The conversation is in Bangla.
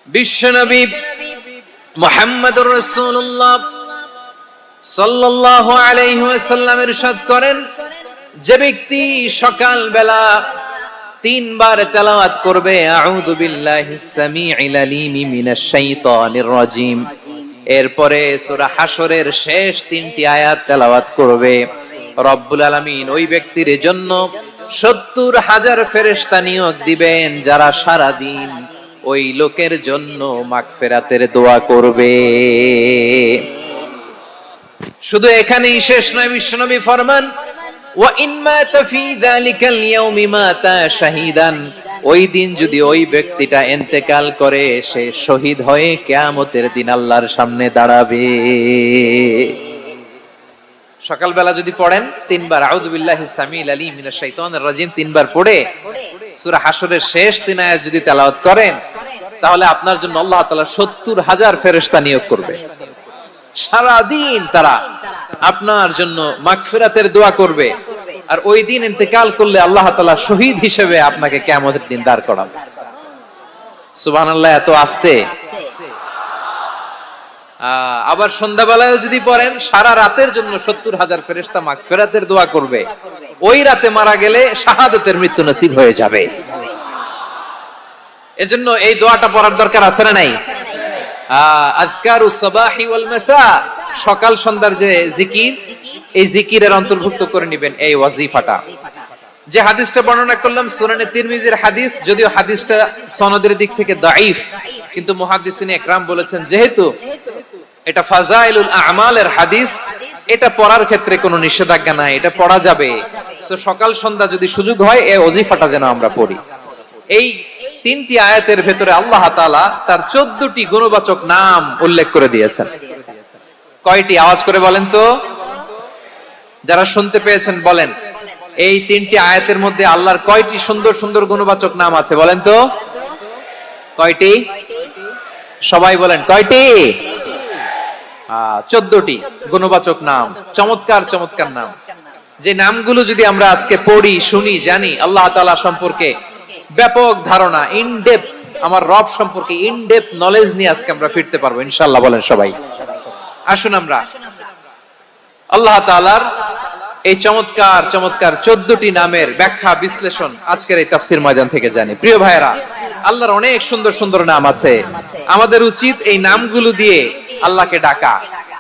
বিশ্বনবী মুহাম্মদুর রাসূলুল্লাহ সাল্লাল্লাহু আলাইহি ওয়াসাল্লাম ইরশাদ করেন, যে ব্যক্তি সকাল বেলা 3 বার তেলাওয়াত করবে আউযু বিল্লাহিস সামিউল আলিম মিনাশ শাইতানির রাজিম, এরপরে সূরা হাশরের শেষ 3টি আয়াত তেলাওয়াত করবে, রব্বুল আলামিন ওই ব্যক্তির জন্য 70,000 ফেরেশতা নিয়োগ দিবেন যারা সারা দিন ওই লোকের জন্য মাগফিরাতের দোয়া করবে। শুধু এখানেই শেষ নয়, বিশ্বনবী ফরমান ওয়া ইন মাতা ফি যালিকাল ইয়াউমি মাতা শাহীদান, ওই দিন যদি ওই ব্যক্তিটা ইন্তেকাল করে সে শহীদ হয়ে কিয়ামতের দিন আল্লাহর সামনে দাঁড়াবে। সকালবেলা যদি পড়েন 3 বার আউযু বিল্লাহিস সামিউল আলিম মিনাশ শাইতানির রাজিম 3 বার পড়ে সূরা হাশরের শেষ 3 আয়াত যদি তেলাওয়াত করেন, তাহলে আপনার জন্য আল্লাহ তাআলা 70,000 ফেরেশতা নিয়োগ করবে। সারা দিন তারা আপনার জন্য মাগফিরাতের দোয়া করবে, আর ওই দিন ইন্তেকাল করলে আল্লাহ তাআলা শহীদ হিসেবে আপনাকে কিয়ামতের দিন দাঁড় করাবে। সুবহানাল্লাহ, এত আস্তে। আবার সন্ধ্যাবেলায় যদি পড়েন, সারা রাতের জন্য 70,000 ফেরেশতা মাগফিরাতের দোয়া করবে। ওই রাতে মারা গেলে শাহাদাতের মৃত্যু নসিব হয়ে যাবে। এজন্য এই দোয়াটা পড়ার দরকার আছে না নাই? আযকারুস সাবাহি ওয়াল মাসা, সকাল সন্ধ্যার যে জিকির, এই জিকিরের অন্তর্ভুক্ত করে নেবেন এই ওয়াজিফাটা। যে হাদিসটা বর্ণনা করলাম সুনানে তিরমিজির হাদিস, যদিও হাদিসটা সনদের দিক থেকে দাঈফ, কিন্তু মুহাদ্দিসিন ইকরাম বলেছেন যেহেতু এটা ফাজাইলুল আমালের হাদিস, এটা পড়ার ক্ষেত্রে কোনো নিষেধাজ্ঞা নাই, এটা পড়া যাবে। সো সকাল সন্ধ্যা যদি সুযোগ হয় এই ওয়াজিফাটা যেন আমরা পড়ি। এই 3টি আয়াতের ভেতরে আল্লাহ তাআলা তার 14টি গুণবাচক নাম উল্লেখ করে দিয়েছেন। কয়টি? আওয়াজ করে বলেন তো, যারা শুনতে পেয়েছেন বলেন। এই 3টি আয়াতের মধ্যে আল্লাহর কয়টি সুন্দর সুন্দর গুণবাচক নাম আছে বলেন তো? কয়টি? সবাই বলেন কয়টি? 14টি গুণবাচক নাম, চমৎকার চমৎকার নাম। যে নামগুলো যদি আমরা আজকে পড়ি, শুনি, জানি, আল্লাহ তাআলা সম্পর্কে ব্যাপক ধারণা, ইন ডেপথ, আমার রব সম্পর্কে ইন ডেপথ নলেজ নিয়ে আজকে আমরা ফিরতে পারবো ইনশাআল্লাহ। বলেন সবাই। আসুন আমরা আল্লাহ তাআলার এই চমৎকার চমৎকার 14টি নামের ব্যাখ্যা বিশ্লেষণ আজকের এই তাফসীর ময়দান থেকে জানি। প্রিয় ভাইরা, আল্লাহর অনেক সুন্দর সুন্দর নাম আছে। আমাদের উচিত এই নামগুলো দিয়ে আল্লাহকে ডাকা।